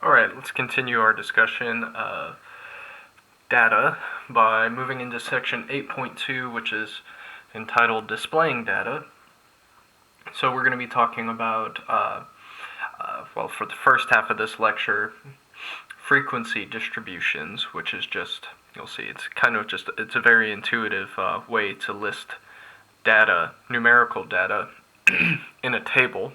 Alright, let's continue our discussion of data by moving into section 8.2, which is entitled Displaying Data. So we're going to be talking about, well, for the first half of this lecture, frequency distributions, which is just, you'll see, it's kind of just, it's a very intuitive way to list data, numerical data, in a table.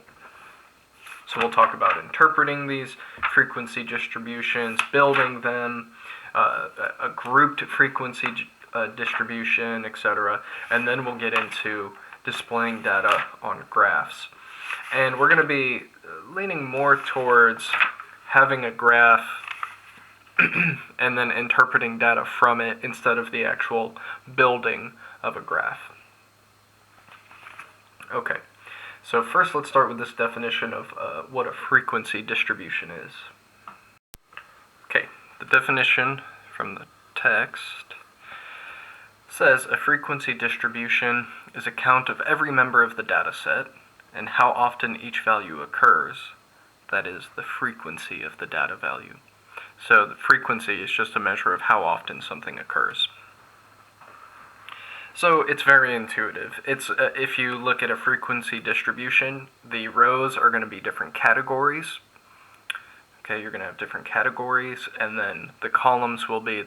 So we'll talk about interpreting these frequency distributions, building them, a grouped frequency distribution, etc. And then we'll get into displaying data on graphs. And we're going to be leaning more towards having a graph and then interpreting data from it instead of the actual building of a graph. Okay. So first let's start with this definition of what a frequency distribution is. Okay, the definition from the text says a frequency distribution is a count of every member of the data set and how often each value occurs. That is, the frequency of the data value. So the frequency is just a measure of how often something occurs. So it's very intuitive. It's if you look at a frequency distribution, the rows are going to be different categories. Okay, you're going to have different categories, and then the columns will be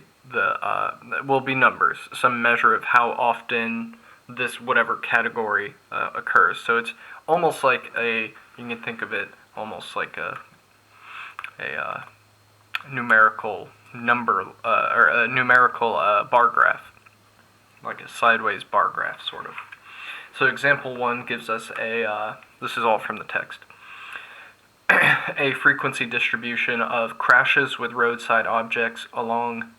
numbers, some measure of how often this whatever category occurs. So it's almost like you can think of it almost like a numerical number or a numerical bar graph. Like a sideways bar graph, sort of. So example 1 gives us this is all from the text, a frequency distribution of crashes with roadside objects along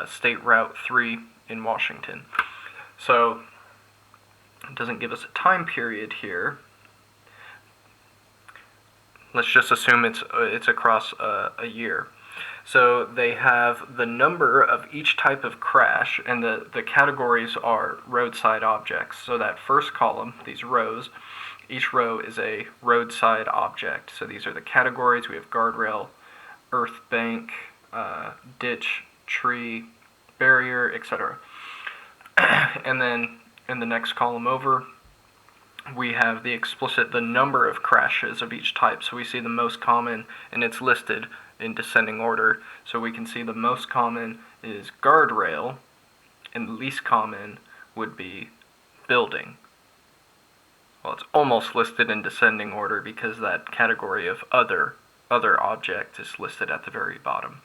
State Route 3 in Washington. So it doesn't give us a time period here. Let's just assume it's across a year. So they have the number of each type of crash, and the categories are roadside objects. So that first column, these rows, each row is a roadside object. So these are the categories. We have guardrail, earth bank, ditch, tree, barrier, etc. And then in the next column over, we have the number of crashes of each type. So we see the most common, and it's listed in descending order. So we can see the most common is guardrail, and the least common would be building. Well, it's almost listed in descending order because that category of other object is listed at the very bottom.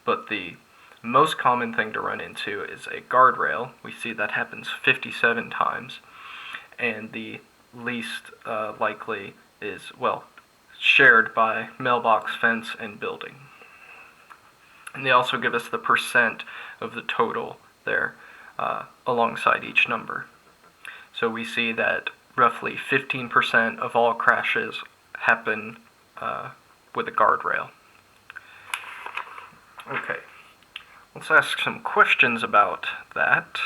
But the most common thing to run into is a guardrail. We see that happens 57 times. And the least likely is, well, shared by mailbox, fence, and building. And they also give us the percent of the total there alongside each number. So we see that roughly 15% of all crashes happen with a guardrail. Okay, let's ask some questions about that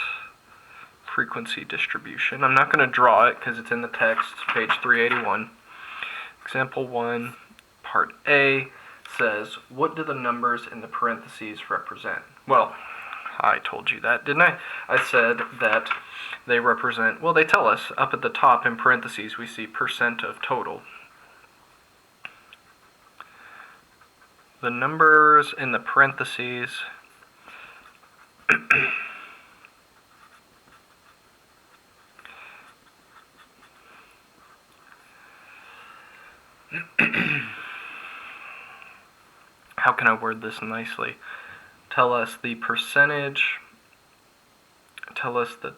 frequency distribution. I'm not going to draw it because it's in the text, page 381. Example 1, part A, says, what do the numbers in the parentheses represent? Well, I told you that, didn't I? I said that they represent, well, they tell us up at the top in parentheses we see percent of total. The numbers in the parentheses how can I word this nicely? Tell us the percentage, tell us the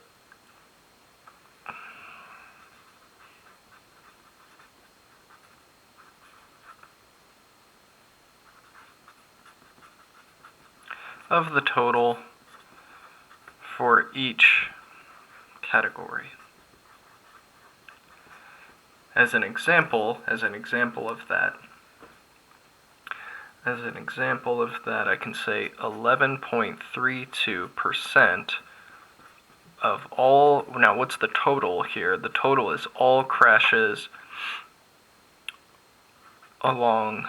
of the total for each category. As an example of that, I can say 11.32% of all, now what's the total here? The total is all crashes along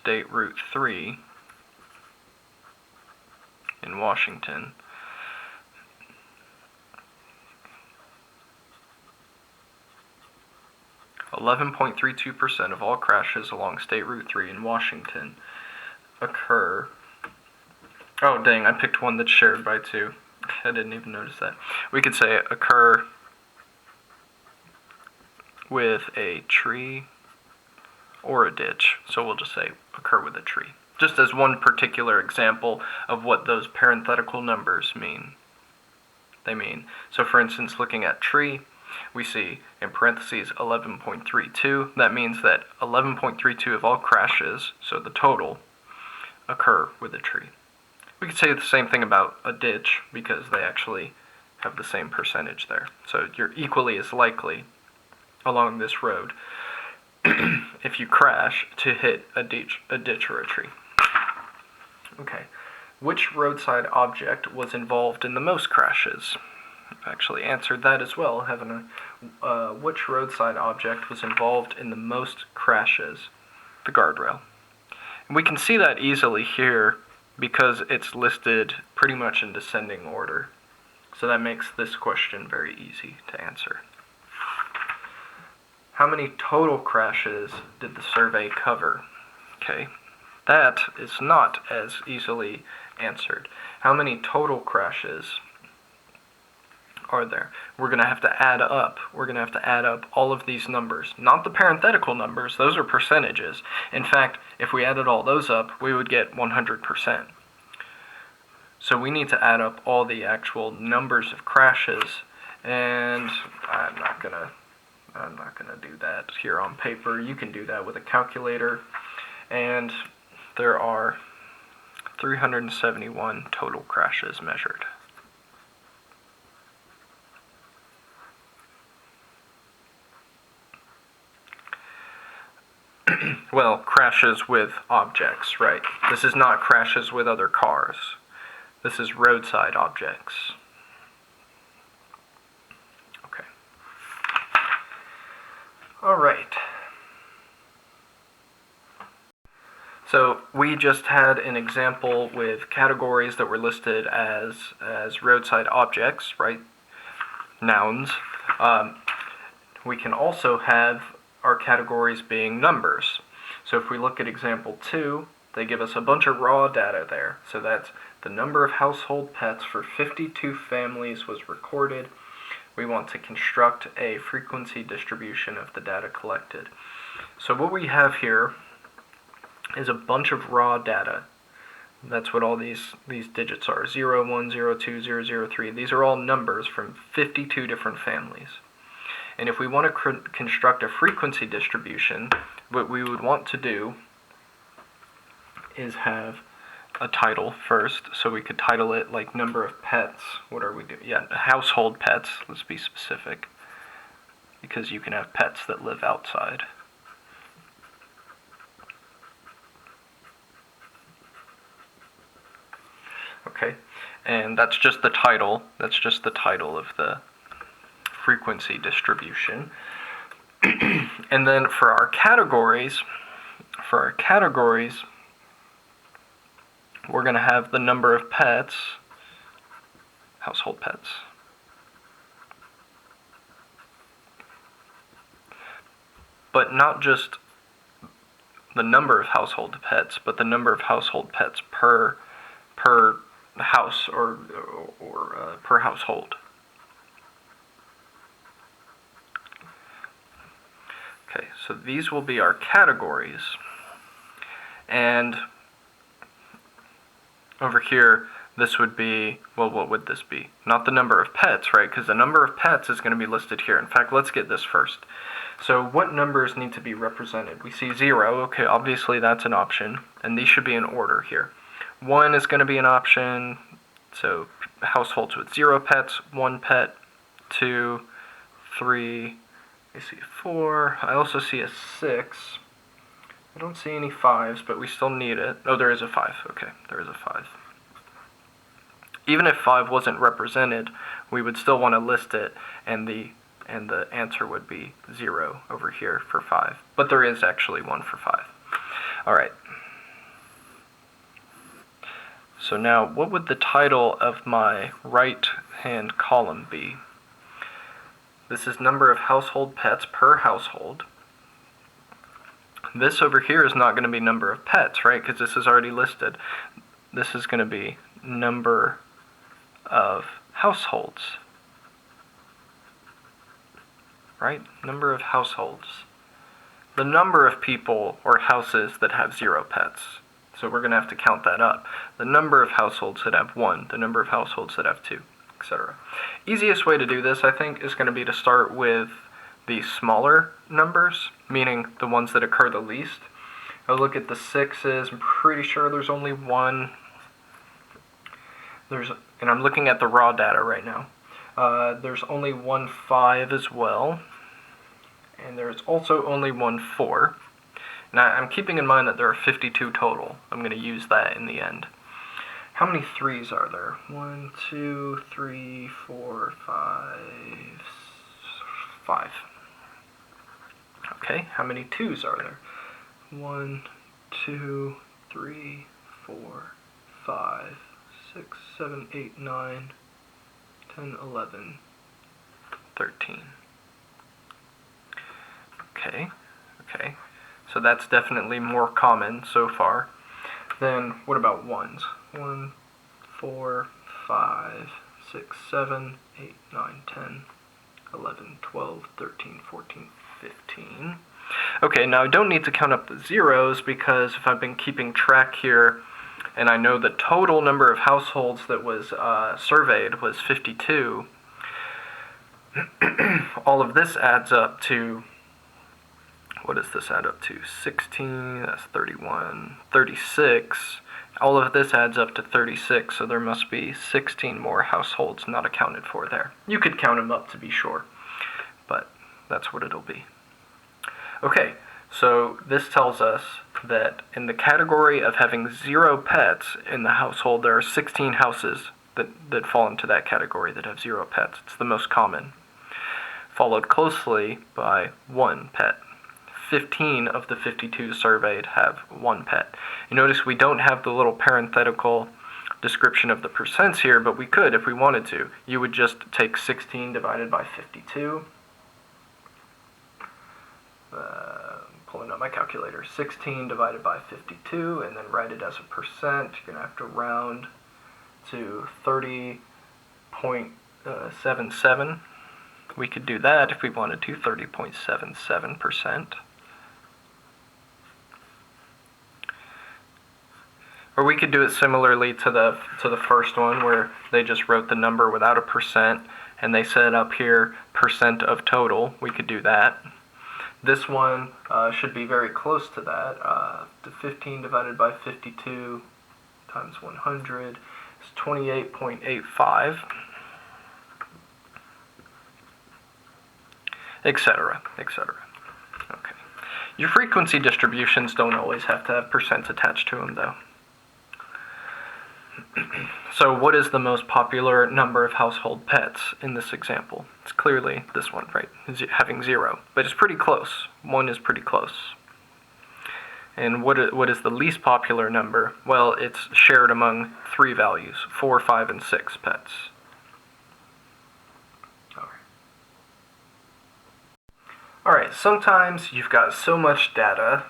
State Route 3 in Washington. .32% of all crashes along State Route 3 in Washington occur. Oh dang, I picked one that's shared by 2. I didn't even notice that. We could say occur with a tree or a ditch. So we'll just say occur with a tree, just as one particular example of what those parenthetical numbers mean. So for instance, looking at tree, we see in parentheses 11.32. That means that 11.32 of all crashes, so the total, occur with a tree. We could say the same thing about a ditch because they actually have the same percentage there. So you're equally as likely along this road if you crash to hit a ditch or a tree. Okay, which roadside object was involved in the most crashes? I've actually answered that as well, haven't I? Which roadside object was involved in the most crashes? The guardrail. And we can see that easily here because it's listed pretty much in descending order. So that makes this question very easy to answer. How many total crashes did the survey cover? Okay, that is not as easily answered. How many total crashes are there? We're going to have to add up. We're going to have to add up all of these numbers. Not the parenthetical numbers, those are percentages. In fact, if we added all those up, we would get 100%. So we need to add up all the actual numbers of crashes, and I'm not gonna do that here on paper. You can do that with a calculator, and there are 371 total crashes measured. Well, crashes with objects, right? This is not crashes with other cars. This is roadside objects. Okay. All right. So we just had an example with categories that were listed as roadside objects, right? Nouns. We can also have our categories being numbers. So if we look at example 2, they give us a bunch of raw data there. So that's the number of household pets for 52 families was recorded. We want to construct a frequency distribution of the data collected. So what we have here is a bunch of raw data. That's what all these digits are. 0, 1, 0, 2, 0, 0, 3. These are all numbers from 52 different families. And if we want to construct a frequency distribution, what we would want to do is have a title first. So we could title it like number of pets. What are we doing? Yeah, household pets. Let's be specific, because you can have pets that live outside. Okay, and that's just the title. That's just the title of the frequency distribution. And then for our categories, we're going to have the number of pets, household pets. But not just the number of household pets, but the number of household pets per house or per household. Okay, so these will be our categories. And over here, this would be, well, what would this be? Not the number of pets, right? Because the number of pets is going to be listed here. In fact, let's get this first. So what numbers need to be represented? We see 0. Okay, obviously that's an option. And these should be in order here. 1 is going to be an option. So households with 0 pets, 1 pet, 2, 3, I see 4. I also see a 6. I don't see any 5s, but we still need it. Oh, there is a 5. Okay, there is a 5. Even if 5 wasn't represented, we would still want to list it, and the answer would be 0 over here for 5. But there is actually 1 for 5. All right. So now, what would the title of my right-hand column be? This is number of household pets per household. This over here is not going to be number of pets, right? Because this is already listed. This is going to be number of households, right? Number of households. The number of people or houses that have 0 pets. So we're going to have to count that up. The number of households that have 1, the number of households that have 2, etc. Easiest way to do this, I think, is going to be to start with the smaller numbers, meaning the ones that occur the least. I'll look at the 6s. I'm pretty sure there's only one. And I'm looking at the raw data right now. There's only one 5 as well. And there's also only one 4. Now, I'm keeping in mind that there are 52 total. I'm going to use that in the end. How many 3s are there? 1, 2, 3, 4, 5, 5. Okay, how many 2s are there? 1, 2, 3, 4, 5, 6, 7, 8, 9, 10, 11, 13. Okay. So that's definitely more common so far. Then what about 1s? 1, 4, 5, 6, 7, 8, 9, 10, 11, 12, 13, 14, 15. Okay, now I don't need to count up the zeros because if I've been keeping track here and I know the total number of households that was surveyed was 52, all of this adds up to, what does this add up to? 16, that's 31, 36. All of this adds up to 36, so there must be 16 more households not accounted for there. You could count them up to be sure, but that's what it'll be. Okay, so this tells us that in the category of having 0 pets in the household, there are 16 houses that fall into that category that have 0 pets. It's the most common, followed closely by 1 pet. 15 of the 52 surveyed have 1 pet. You notice we don't have the little parenthetical description of the percents here, but we could if we wanted to. You would just take 16 divided by 52. Pulling up my calculator. 16 divided by 52, and then write it as a percent. You're going to have to round to 30.77. We could do that if we wanted to, 30.77%. Or we could do it similarly to the first one where they just wrote the number without a percent and they said up here percent of total. We could do that. This one should be very close to that. 15 divided by 52 times 100 is 28.85, etc., etc. Okay. Your frequency distributions don't always have to have percents attached to them, though. So what is the most popular number of household pets in this example? It's clearly this one, right? Having 0, but it's pretty close. 1 is pretty close. And what is the least popular number? Well, it's shared among 3 values, 4, 5, and 6 pets. All right, sometimes you've got so much data,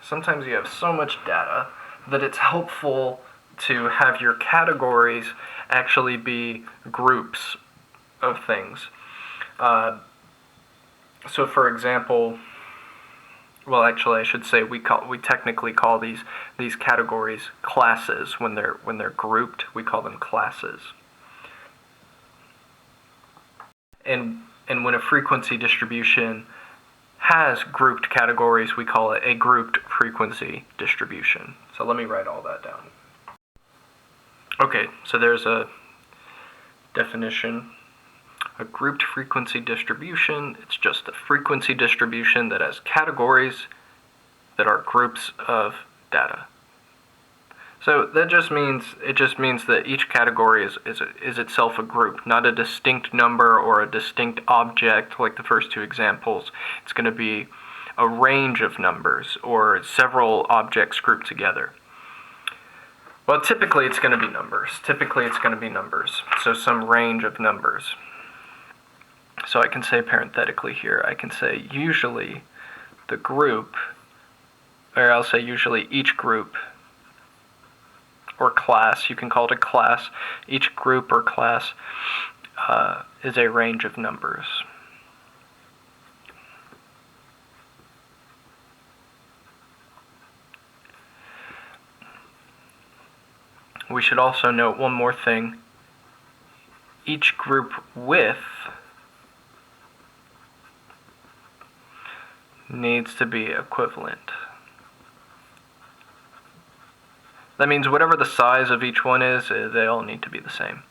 sometimes you have so much data that it's helpful to have your categories actually be groups of things. So for example, well, actually I should say we technically call these categories classes. When they're grouped, we call them classes. And when a frequency distribution has grouped categories, we call it a grouped frequency distribution. So let me write all that down. Okay, so there's a definition. A grouped frequency distribution, it's just a frequency distribution that has categories that are groups of data. So it just means that each category is itself a group, not a distinct number or a distinct object like the first 2 examples. It's going to be a range of numbers or several objects grouped together. Well, typically it's going to be numbers. So some range of numbers. So I can say parenthetically here, I can say usually the group, or I'll say usually each group or class, you can call it a class, each group or class is a range of numbers. We should also note one more thing. Each group with needs to be equivalent. That means whatever the size of each one is, they all need to be the same.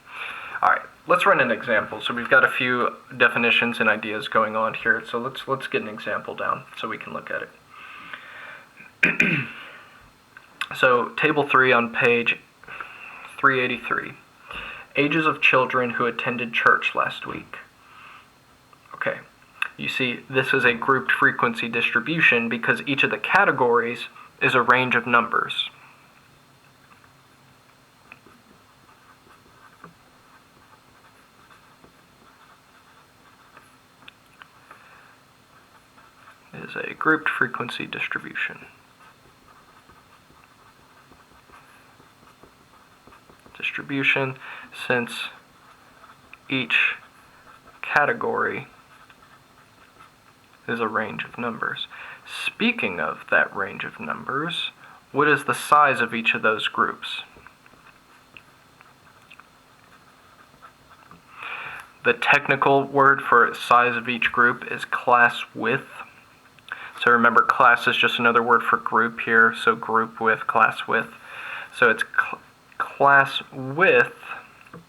Alright, let's run an example. So we've got a few definitions and ideas going on here, so let's get an example down so we can look at it. So table 3 on page 383. Ages of children who attended church last week. Okay, you see this is a grouped frequency distribution because each of the categories is a range of numbers. It is a grouped frequency distribution. Since each category is a range of numbers. Speaking of that range of numbers, what is the size of each of those groups? The technical word for size of each group is class width. So remember, class is just another word for group here, so group width, class width. So it's class width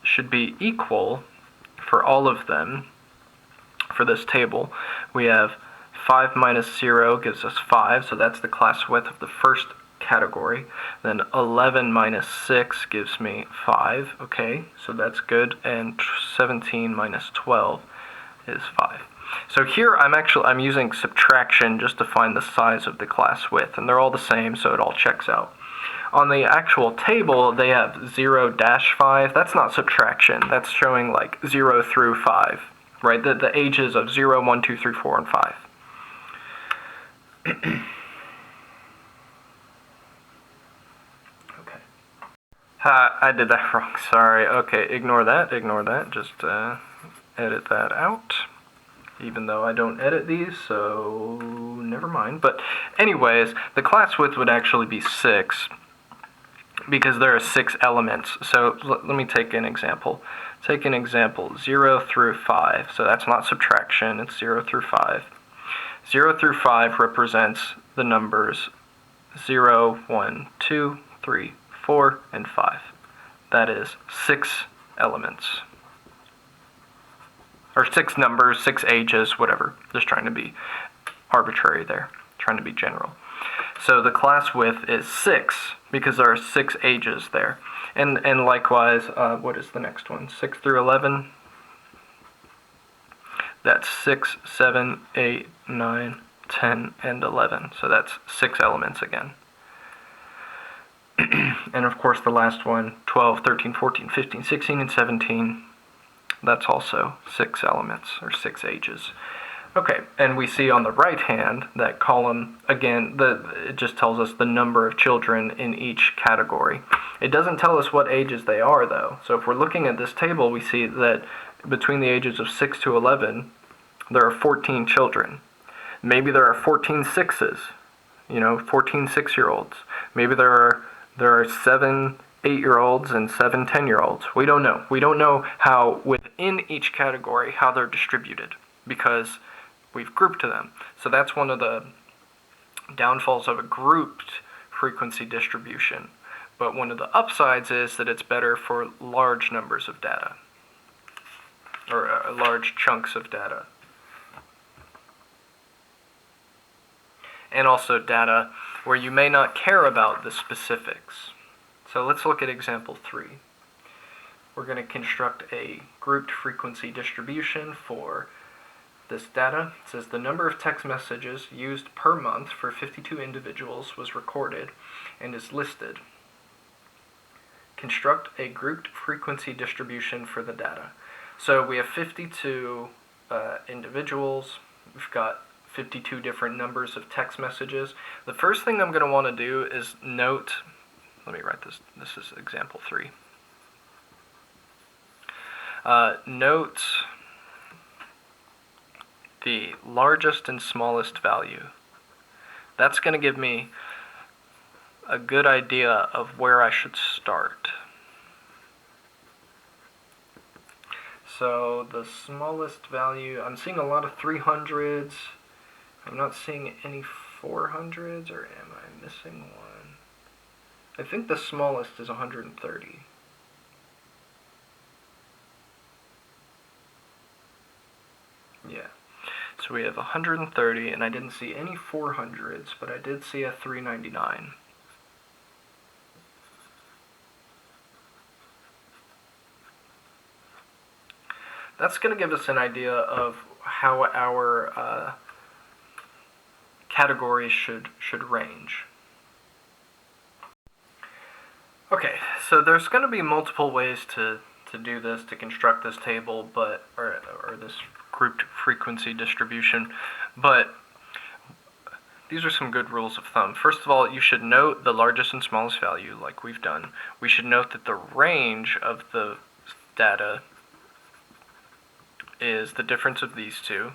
should be equal for all of them. For this table, we have 5 minus 0 gives us 5, so that's the class width of the first category. Then 11 minus 6 gives me 5, okay, so that's good, and 17 minus 12 is 5. So here I'm using subtraction just to find the size of the class width, and they're all the same, so it all checks out. On the actual table, they have 0-5. That's not subtraction. That's showing like 0 through 5, right? The ages of 0, 1, 2, 3, 4, and 5. Okay. I did that wrong. Sorry. Okay, ignore that. Just edit that out. Even though I don't edit these, so never mind. But anyways, the class width would actually be 6 because there are 6 elements. So let me take an example. Take an example, 0 through 5. So that's not subtraction, it's 0 through 5. 0 through 5 represents the numbers 0, 1, 2, 3, 4, and 5. That is 6 elements. Or 6 numbers, 6 ages, whatever. Just trying to be arbitrary there, trying to be general. So the class width is 6 because there are 6 ages there. And likewise, what is the next one? 6 through 11? That's 6, 7, 8, 9, 10, and 11. So that's 6 elements again. And of course the last one, 12, 13, 14, 15, 16, and 17. That's also 6 elements, or 6 ages. Okay, and we see on the right hand, that column, again, it just tells us the number of children in each category. It doesn't tell us what ages they are, though. So if we're looking at this table, we see that between the ages of 6 to 11, there are 14 children. Maybe there are 14 sixes, 14 6-year-olds. Maybe there are 7 8-year-olds and 7 10-year-olds. We don't know. We don't know how within each category how they're distributed because we've grouped them. So that's one of the downfalls of a grouped frequency distribution. But one of the upsides is that it's better for large numbers of data, or large chunks of data. And also data where you may not care about the specifics. So let's look at example 3. We're going to construct a grouped frequency distribution for this data. It says the number of text messages used per month for 52 individuals was recorded and is listed. construct a grouped frequency distribution for the data. So we have 52 individuals. We've got 52 different numbers of text messages. The first thing I'm going to want to do is note, let me write this, this is example 3. Note the largest and smallest value. That's going to give me a good idea of where I should start. So the smallest value, I'm seeing a lot of 300s. I'm not seeing any 400s, or am I missing one? I think the smallest is 130. Yeah. So we have 130, and I didn't see any 400s, but I did see a 399. That's going to give us an idea of how our categories should range. Okay, so there's going to be multiple ways to do this, to construct this table, but or this grouped frequency distribution, but these are some good rules of thumb. First of all, you should note the largest and smallest value, like we've done. We should note that the range of the data is the difference of these two,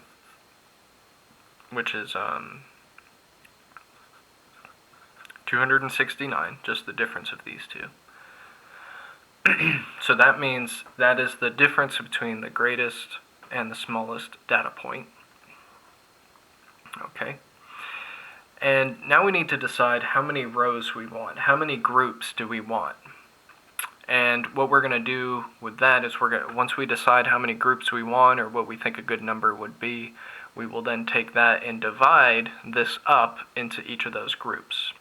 which is 269, just the difference of these two. So that means that is the difference between the greatest and the smallest data point. Okay. And now we need to decide how many rows we want. How many groups do we want? And what we're going to do with that is once we decide how many groups we want or what we think a good number would be, we will then take that and divide this up into each of those groups.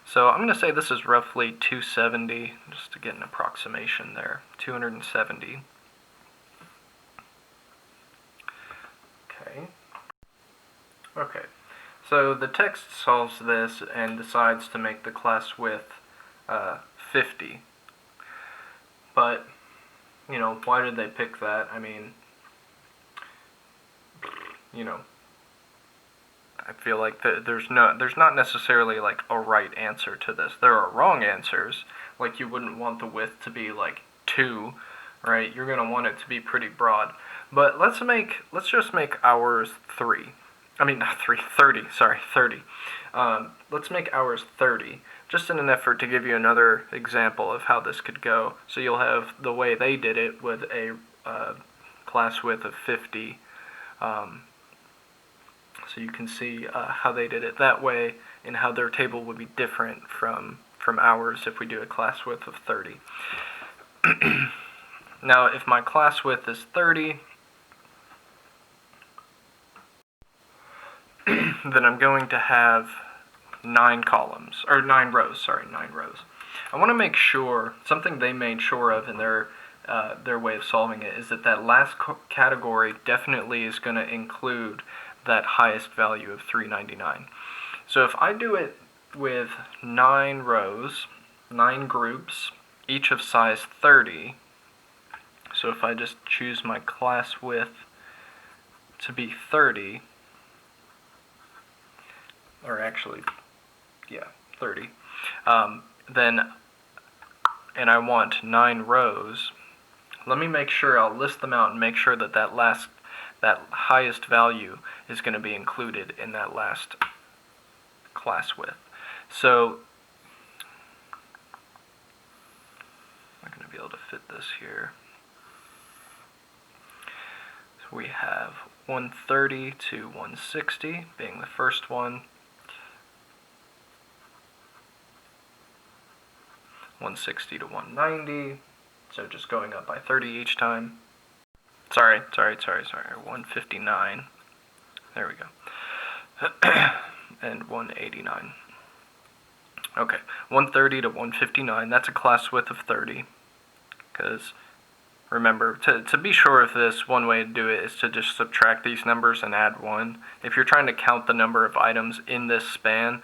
So I'm going to say this is roughly 270, just to get an approximation there, 270. Okay, so the text solves this and decides to make the class width 50. But, you know, why did they pick that? I mean, you know, I feel like there's not necessarily like a right answer to this. There are wrong answers. Like, you wouldn't want the width to be like 2, right? You're gonna want it to be pretty broad. But let's just make ours 3. I mean, not 3, 30. Sorry, 30. Let's make ours 30, just in an effort to give you another example of how this could go. So you'll have the way they did it with a class width of 50. So you can see how they did it that way and how their table would be different from ours if we do a class width of 30. Now, if my class width is 30, then I'm going to have 9 columns, or 9 rows, sorry, 9 rows. I want to make sure, something they made sure of in their way of solving it, is that last category definitely is going to include that highest value of 399. So if I do it with 9 rows, 9 groups, each of size 30, so if I just choose my class width to be 30, or actually, yeah, 30, then, and I want 9 rows, let me make sure, I'll list them out and make sure that that highest value is going to be included in that last class width. So, I'm not going to be able to fit this here. So we have 130 to 160 being the first one. 160 to 190, so just going up by 30 each time. Sorry, 159. There we go. And 189. Okay, 130 to 159, that's a class width of 30. Because, remember, to be sure of this, one way to do it is to just subtract these numbers and add 1. If you're trying to count the number of items in this span,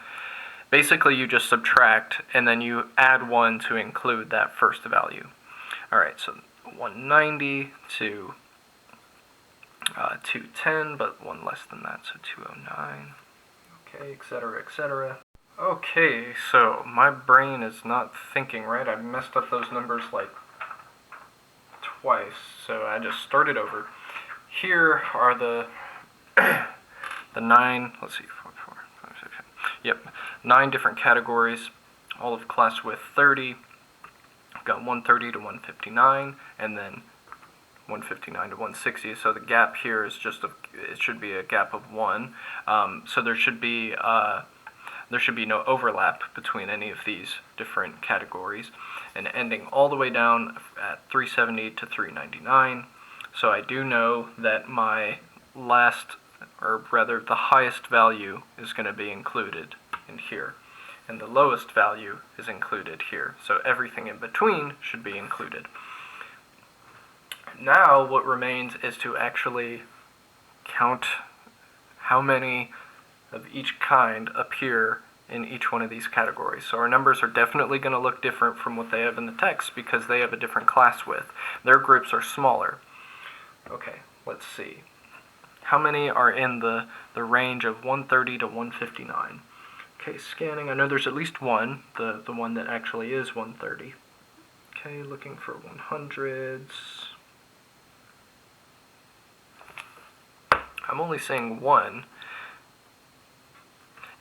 Basically, you just subtract and then you add 1 to include that first value. Alright, so 190 to 210, but 1 less than that, so 209. Okay, etc., etc. Okay, so my brain is not thinking right. I messed up those numbers like twice, so I just started over. Here are the the 9, let's see, 4, 4, 5, 6, 7. Yep, 9 different categories, all of class width 30. I've got 130 to 159, and then 159 to 160. So the gap here is just it should be a gap of 1. So there should be no overlap between any of these different categories, and ending all the way down at 370 to 399. So I do know that my last, or rather the highest value is going to be included in here, and the lowest value is included here. So everything in between should be included. Now what remains is to actually count how many of each kind appear in each one of these categories. So our numbers are definitely going to look different from what they have in the text because they have a different class width. Their groups are smaller. Okay, let's see. How many are in the range of 130 to 159? Okay, scanning. I know there's at least one, the one that actually is 130. Okay, looking for 100s. I'm only seeing 1.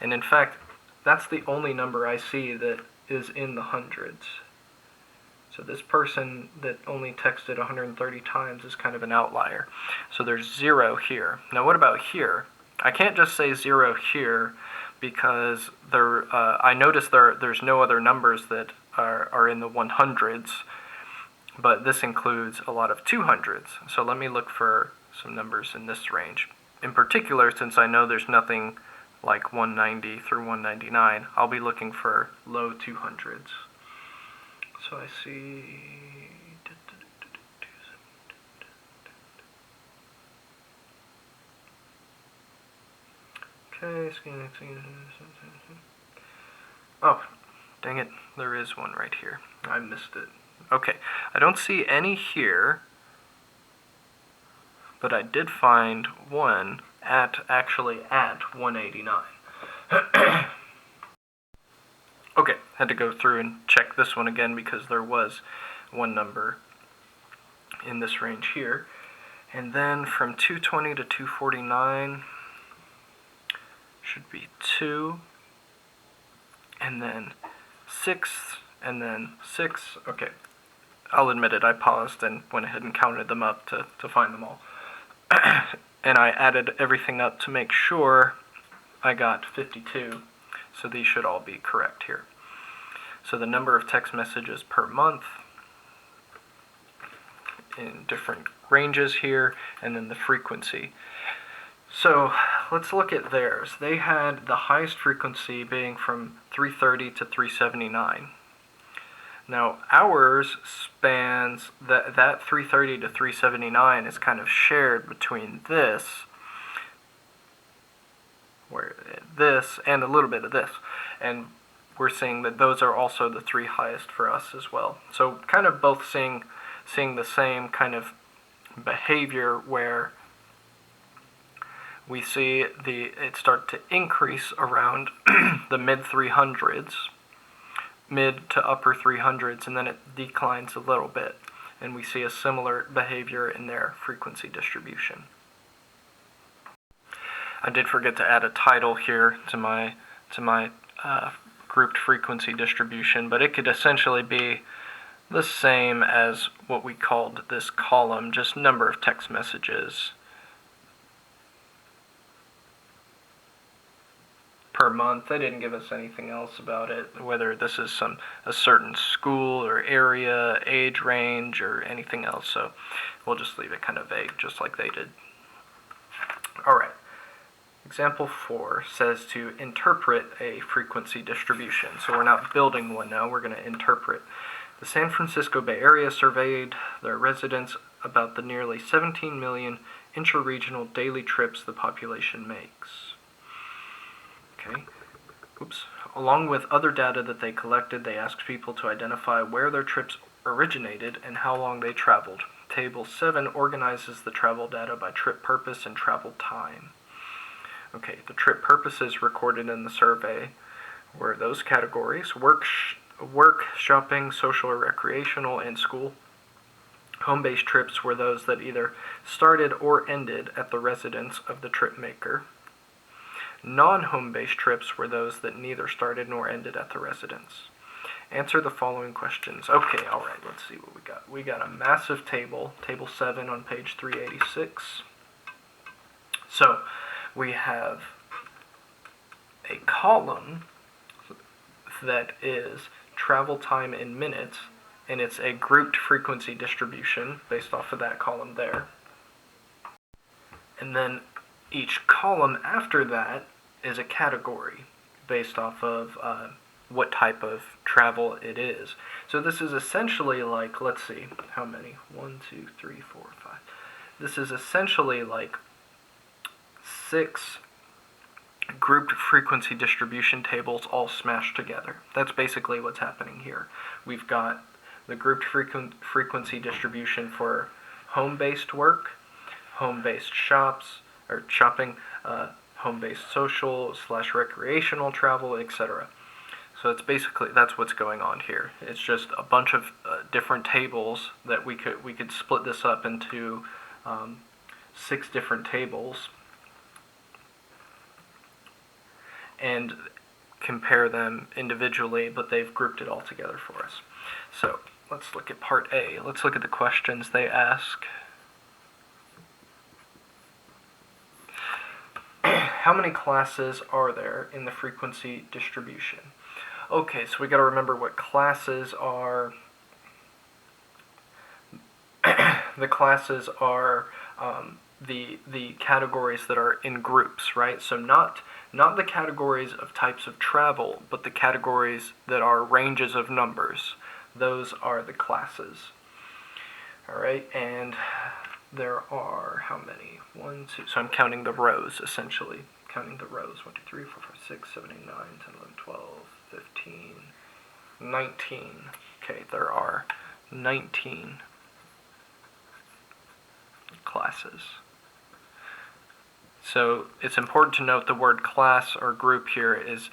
And in fact, that's the only number I see that is in the hundreds. So this person that only texted 130 times is kind of an outlier. So there's 0 here. Now what about here? I can't just say 0 here because I notice there's no other numbers that are in the 100s, but this includes a lot of 200s. So let me look for some numbers in this range. In particular, since I know there's nothing like 190 through 199, I'll be looking for low 200s. So I see okay, oh, dang it, there is one right here. I missed it. Okay, I don't see any here, but I did find one actually at 189. Okay, had to go through and check this one again because there was one number in this range here. And then from 220 to 249 should be 2, and then 6, and then 6. Okay, I'll admit it, I paused and went ahead and counted them up to find them all. And I added everything up to make sure I got 52, so these should all be correct here. So the number of text messages per month in different ranges here, and then the frequency. So let's look at theirs. They had the highest frequency being from 330 to 379. Now ours spans, that 330 to 379 is kind of shared between this and a little bit of this. And we're seeing that those are also the 3 highest for us as well. So kind of both seeing the same kind of behavior where we see it start to increase around the mid 300s, mid to upper 300s, and then it declines a little bit. And we see a similar behavior in their frequency distribution. I did forget to add a title here to my grouped frequency distribution, but it could essentially be the same as what we called this column, just number of text messages per month. They didn't give us anything else about it, whether this is a certain school or area, age range, or anything else, so we'll just leave it kind of vague, just like they did. Alright. Example 4 says to interpret a frequency distribution. So we're not building one now, we're going to interpret. The San Francisco Bay Area surveyed their residents about the nearly 17 million intra-regional daily trips the population makes. Okay, oops, Along with other data that they collected, they asked people to identify where their trips originated and how long they traveled. Table 7 organizes the travel data by trip purpose and travel time. Okay, the trip purposes recorded in the survey were those categories: work, shopping, social or recreational, and school. Home-based trips were those that either started or ended at the residence of the trip maker. Non-home-based trips were those that neither started nor ended at the residence. Answer the following questions. Okay, alright, let's see what we got. We got a massive table, table 7 on page 386. So, we have a column that is travel time in minutes, and it's a grouped frequency distribution based off of that column there. And then each column after that is a category based off of what type of travel it is. So this is essentially like, let's see, how many? 1, 2, 3, 4, 5. This is essentially like 6 grouped frequency distribution tables all smashed together. That's basically what's happening here. We've got the grouped frequency distribution for home-based work, home-based shopping, home-based social / recreational travel, etc. So it's basically, that's what's going on here. It's just a bunch of different tables that we could split this up into 6 different tables and compare them individually, but they've grouped it all together for us. So let's look at part A. Let's look at the questions they ask. How many classes are there in the frequency distribution? Okay, so we got to remember what classes are. The classes are the categories that are in groups, right? So not the categories of types of travel, but the categories that are ranges of numbers. Those are the classes. All right, and there are how many? 1, 2. So I'm counting the rows, essentially. Counting the rows. 1, 2, 3, 4, 5, 6, 7, 8, 9, 10, 11, 12, 15, 19. Okay, there are 19 classes. So it's important to note the word class or group here is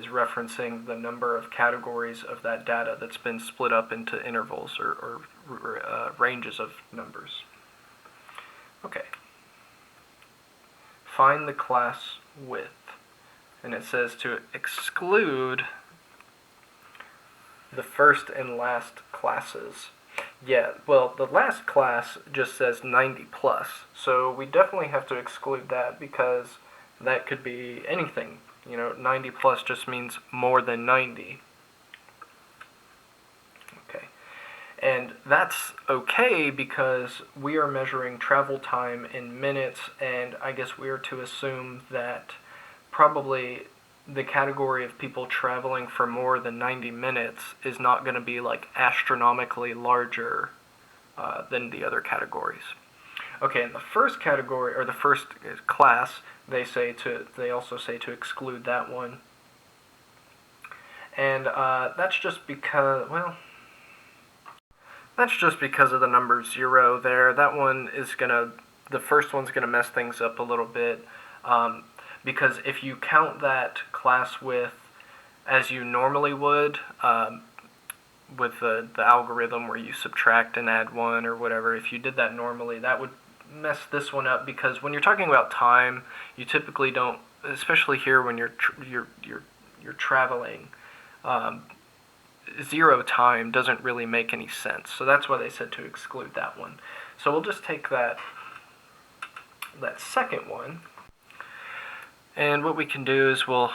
referencing the number of categories of that data that's been split up into intervals or ranges of numbers. Okay. Find the class width. And it says to exclude the first and last classes. Yeah, well, the last class just says 90 plus, so we definitely have to exclude that because that could be anything. 90 plus just means more than 90. Okay, and that's okay because we are measuring travel time in minutes, and I guess we are to assume that probably the category of people traveling for more than 90 minutes is not going to be like astronomically larger than the other categories. Okay, in the first category, or the first class, they also say to exclude that one. And that's just because, that's just because of the number 0 there. That one is the first one's gonna mess things up a little bit. Because if you count that class width as you normally would, with the algorithm where you subtract and add 1 or whatever, if you did that normally, that would mess this one up, because when you're talking about time, you typically don't, especially here when you're traveling, 0 time doesn't really make any sense. So that's why they said to exclude that one. So we'll just take that second one. And what we can do is we'll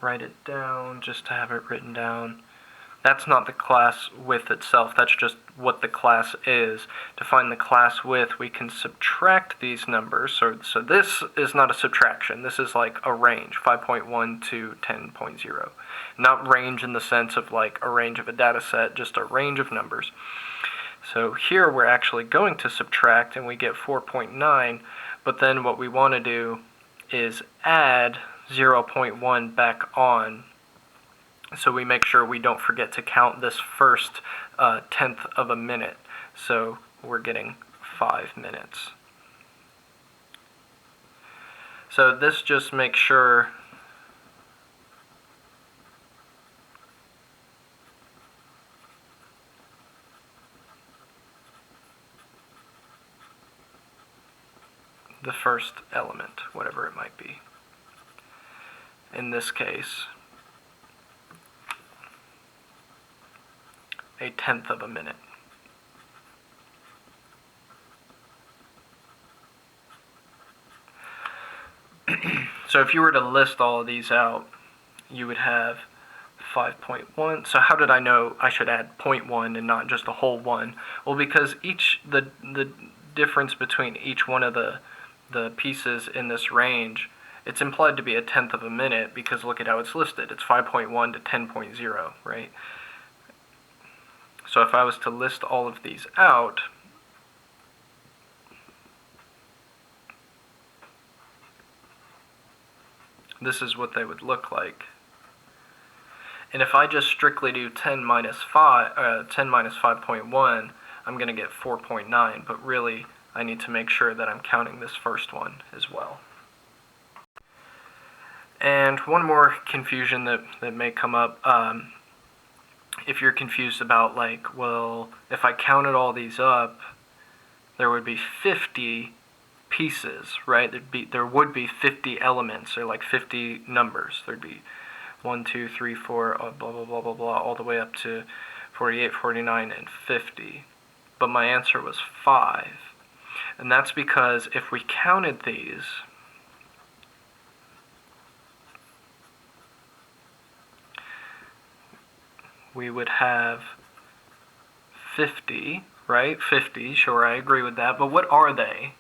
write it down just to have it written down. That's not the class width itself, that's just what the class is. To find the class width, we can subtract these numbers. So this is not a subtraction, this is like a range, 5.1 to 10.0. Not range in the sense of like a range of a data set, just a range of numbers. So here we're actually going to subtract and we get 4.9, but then what we want to do is add 0.1 back on, so we make sure we don't forget to count this first tenth of a minute. So we're getting 5 minutes. So this just makes sure the first element, whatever it might be. In this case, a tenth of a minute. So if you were to list all of these out, you would have 5.1. So how did I know I should add 0.1 and not just a whole one? Well, because the difference between each one of the pieces in this range, it's implied to be a tenth of a minute, because look at how it's listed. It's 5.1 to 10.0, right? So if I was to list all of these out, this is what they would look like. And if I just strictly do 10 minus 5.1, I'm going to get 4.9, but really I need to make sure that I'm counting this first one as well. And one more confusion that may come up, if you're confused about, like, well, if I counted all these up, there would be 50 pieces, right? There would be 50 elements, or like 50 numbers. There'd be 1, 2, 3, 4, blah, blah, blah, blah, blah, all the way up to 48, 49, and 50. But my answer was 5. And that's because if we counted these, we would have 50, right? 50, sure, I agree with that. But what are they?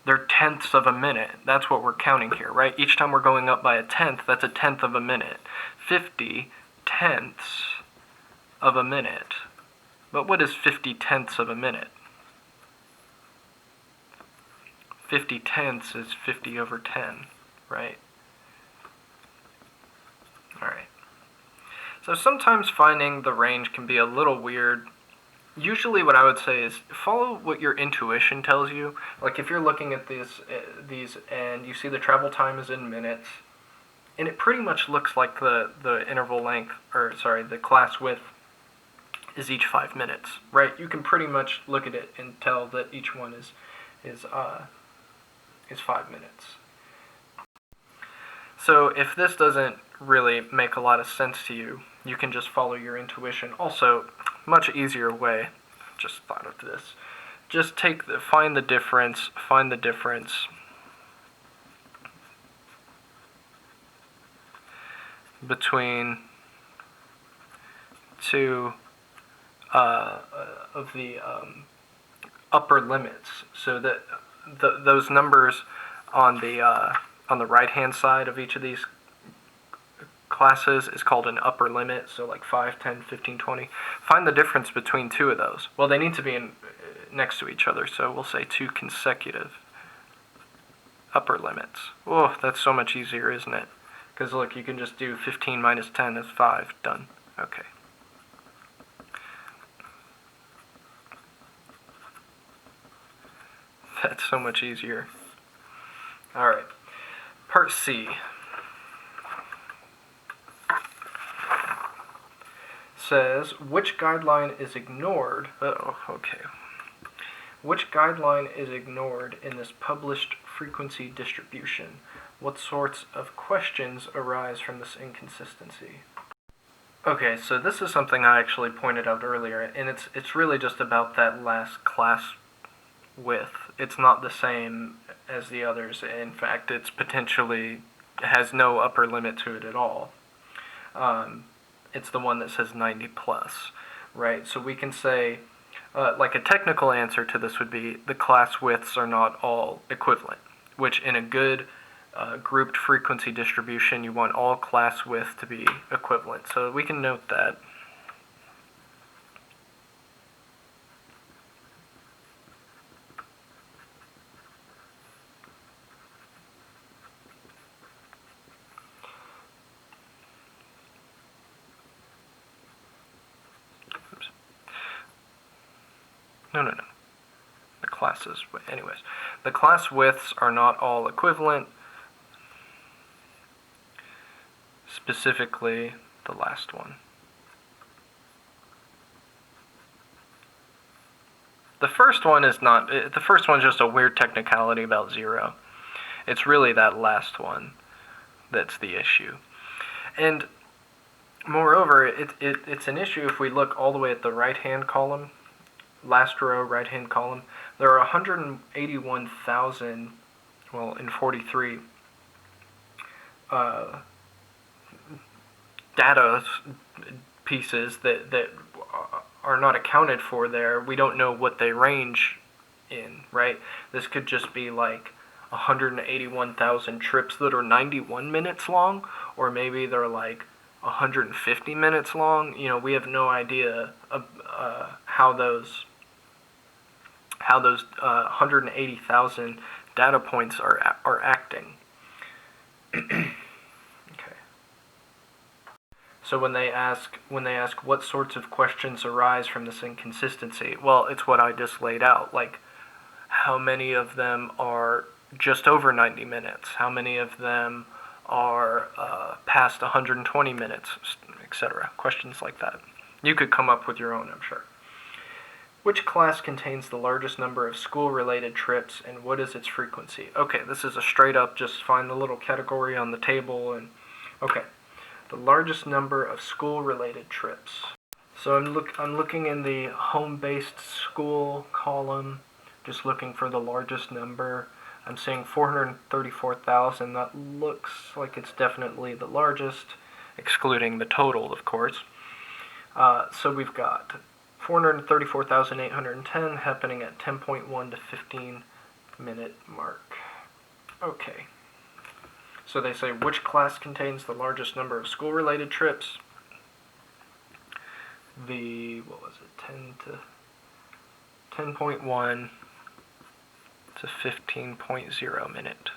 They're tenths of a minute. That's what we're counting here, right? Each time we're going up by a tenth, that's a tenth of a minute. 50 tenths of a minute. But what is 50 tenths of a minute? 50 tenths is 50 over 10, right? Alright. So sometimes finding the range can be a little weird. Usually what I would say is follow what your intuition tells you. Like if you're looking at these and you see the travel time is in minutes, and it pretty much looks like the interval length, or sorry, the class width is each 5 minutes, right? You can pretty much look at it and tell that each one is 5 minutes. So if this doesn't really make a lot of sense to you, you can just follow your intuition. Also, much easier way, just thought of this. Just find the difference between two of the upper limits. So that those numbers on the right hand side of each of these classes is called an upper limit, so like 5, 10, 15, 20. Find the difference between two of those. Well, they need to be next to each other, so we'll say two consecutive upper limits. Oh, that's so much easier, isn't it? Because look, you can just do 15 minus 10 is 5, done. Okay. That's so much easier. Alright, part C. Says, which guideline is ignored? Which guideline is ignored in this published frequency distribution? What sorts of questions arise from this inconsistency? Okay, so this is something I actually pointed out earlier, and it's really just about that last class width. It's not the same as the others. In fact, it's potentially has no upper limit to it at all. It's the one that says 90 plus, right? So we can say, like a technical answer to this would be the class widths are not all equivalent, which in a good grouped frequency distribution, you want all class width to be equivalent. So we can note that. No. The classes, anyways. The class widths are not all equivalent. Specifically, the last one. The first one is not, the first one's just a weird technicality about 0. It's really that last one that's the issue. And moreover, it's an issue if we look all the way at the right-hand column, last row, right-hand column. There are 181,000, well, in 43, data pieces that are not accounted for there. We don't know what they range in, right? This could just be like 181,000 trips that are 91 minutes long, or maybe they're like 150 minutes long. You know, we have no idea of, how those 180,000 data points are acting. Okay. So when they ask what sorts of questions arise from this inconsistency, well, it's what I just laid out. Like, how many of them are just over 90 minutes? How many of them are past 120 minutes, etc.? Questions like that. You could come up with your own, I'm sure. Which class contains the largest number of school-related trips, and what is its frequency? Okay, this is a straight up, just find the little category on the table, and okay. The largest number of school-related trips. So I'm looking in the home-based school column, just looking for the largest number. I'm seeing 434,000. That looks like it's definitely the largest, excluding the total, of course. So we've got 434,810 happening at 10.1 to 15 minute mark. Okay. So they say, which class contains the largest number of school-related trips? The, what was it, 10.1 to 15.0 minute.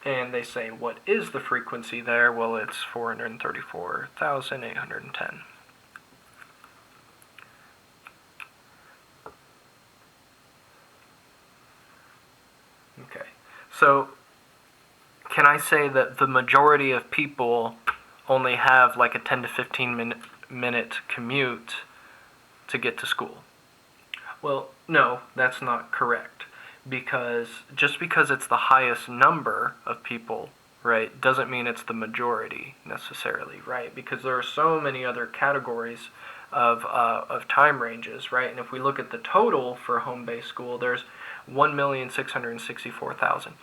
And they say, what is the frequency there? Well, it's 434,810. Okay, so can I say that the majority of people only have like a 10 to 15 minute commute to get to school? Well, no, that's not correct. Because just because it's the highest number of people, right, doesn't mean it's the majority necessarily, right? Because there are so many other categories of time ranges, right? And if we look at the total for home-based school, there's 1,664,000.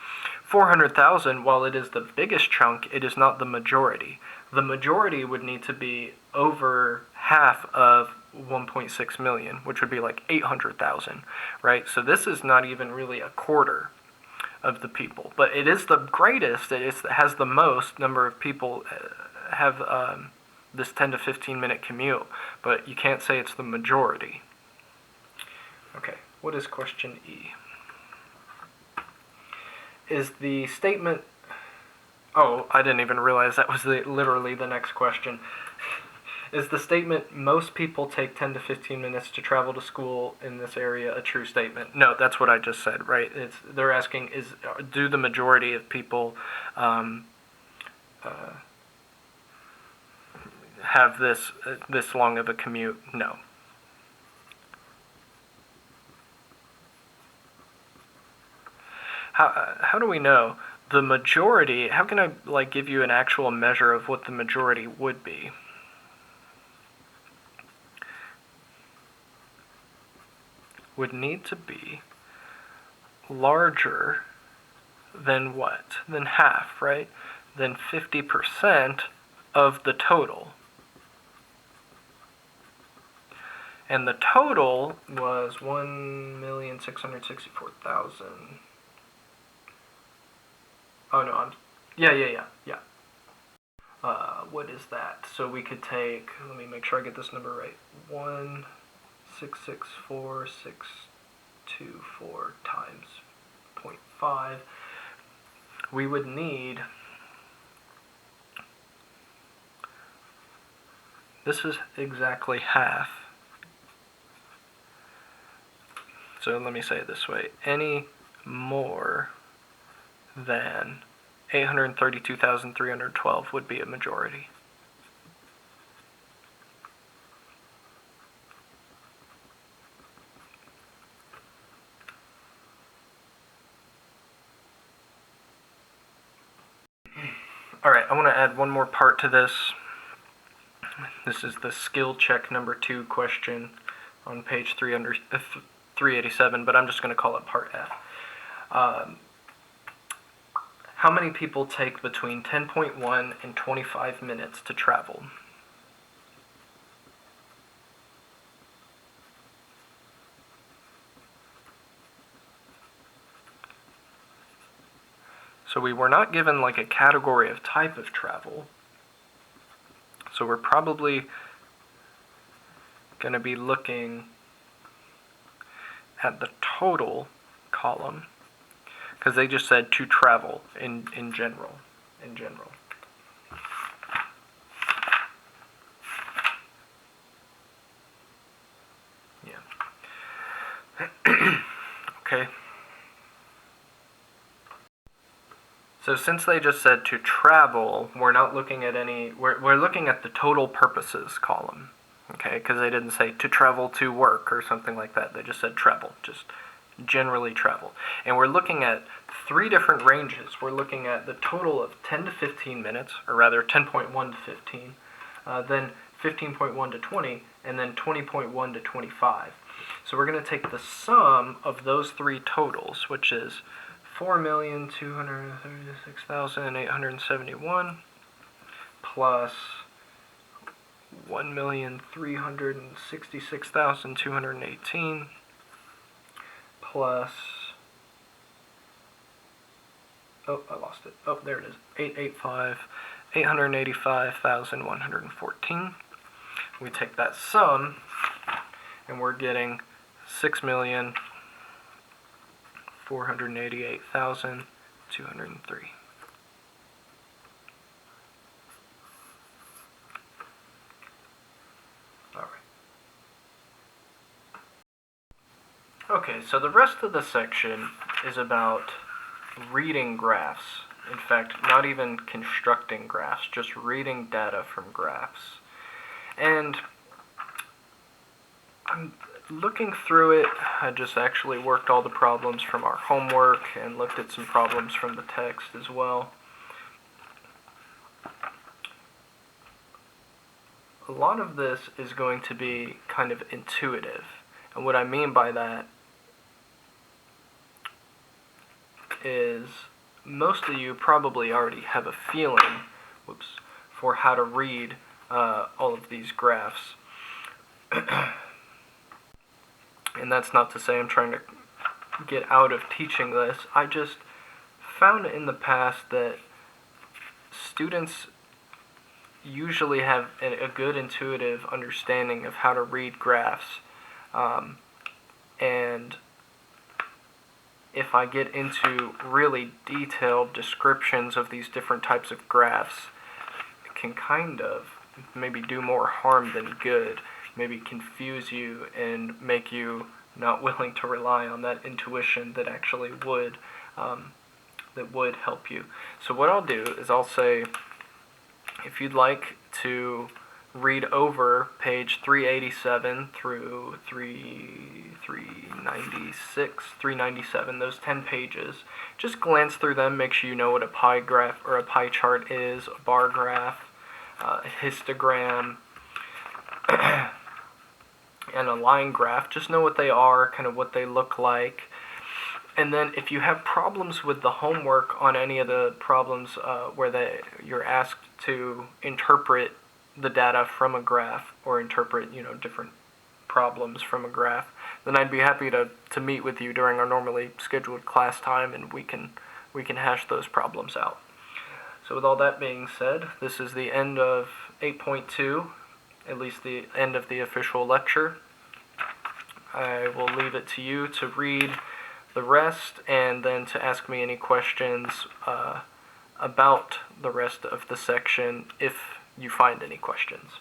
400,000, while it is the biggest chunk, it is not the majority. The majority would need to be over half of 1.6 million, which would be like 800,000, right? So this is not even really a quarter of the people, but it is the greatest. It has the most number of people have this 10 to 15 minute commute, but you can't say it's the majority. Okay, what is question E? Is the statement... Oh, I didn't even realize that was literally the next question. Is the statement, most people take 10 to 15 minutes to travel to school in this area, a true statement? No, that's what I just said, right? They're asking, do the majority of people have this long of a commute? No. How do we know? The majority, how can I like give you an actual measure of what the majority would be? Would need to be larger than what? Than half, right? Than 50% of the total. And the total was 1,664,000. Oh no, yeah. What is that? So we could take, let me make sure I get this number right. 1,664,624 times 0.5. We would need This is exactly half. So let me say it this way. Any more than 832,312 would be a majority. Alright, I want to add one more part to this. This is the skill check number 2 question on page 387, but I'm just going to call it part F. How many people take between 10.1 and 25 minutes to travel? So we were not given like a category of type of travel. So we're probably going to be looking at the total column, because they just said to travel in general. Yeah. Okay. So since they just said to travel, we're not looking at we're looking at the total purposes column. Okay, because they didn't say to travel to work or something like that. They just said travel, just generally travel. And we're looking at 3 different ranges. We're looking at the total of 10 to 15 minutes, or rather 10.1 to 15, then 15.1 to 20, and then 20.1 to 25. So we're going to take the sum of those 3 totals, which is 4,236,871 plus 1,366,218 plus, oh, I lost it. Oh, there it is. 885,114. We take that sum, and we're getting 6,488,203. Okay, so the rest of the section is about reading graphs. In fact, not even constructing graphs, just reading data from graphs. And I'm looking through it. I just actually worked all the problems from our homework and looked at some problems from the text as well. A lot of this is going to be kind of intuitive. And what I mean by that is most of you probably already have a feeling, for how to read all of these graphs. And that's not to say I'm trying to get out of teaching this. I just found in the past that students usually have a good intuitive understanding of how to read graphs. And if I get into really detailed descriptions of these different types of graphs, it can kind of maybe do more harm than good, maybe confuse you and make you not willing to rely on that intuition that actually would help you. So what I'll do is I'll say, if you'd like to read over page 387 through 397, those 10 pages, just glance through them, make sure you know what a pie graph or a pie chart is, a bar graph, a histogram, and a line graph. Just know what they are, kind of what they look like. And then if you have problems with the homework on any of the problems where you're asked to interpret the data from a graph or interpret, different problems from a graph, then I'd be happy to meet with you during our normally scheduled class time, and we can hash those problems out. So with all that being said, this is the end of 8.2, at least the end of the official lecture. I will leave it to you to read the rest and then to ask me any questions about the rest of the section if you find any questions.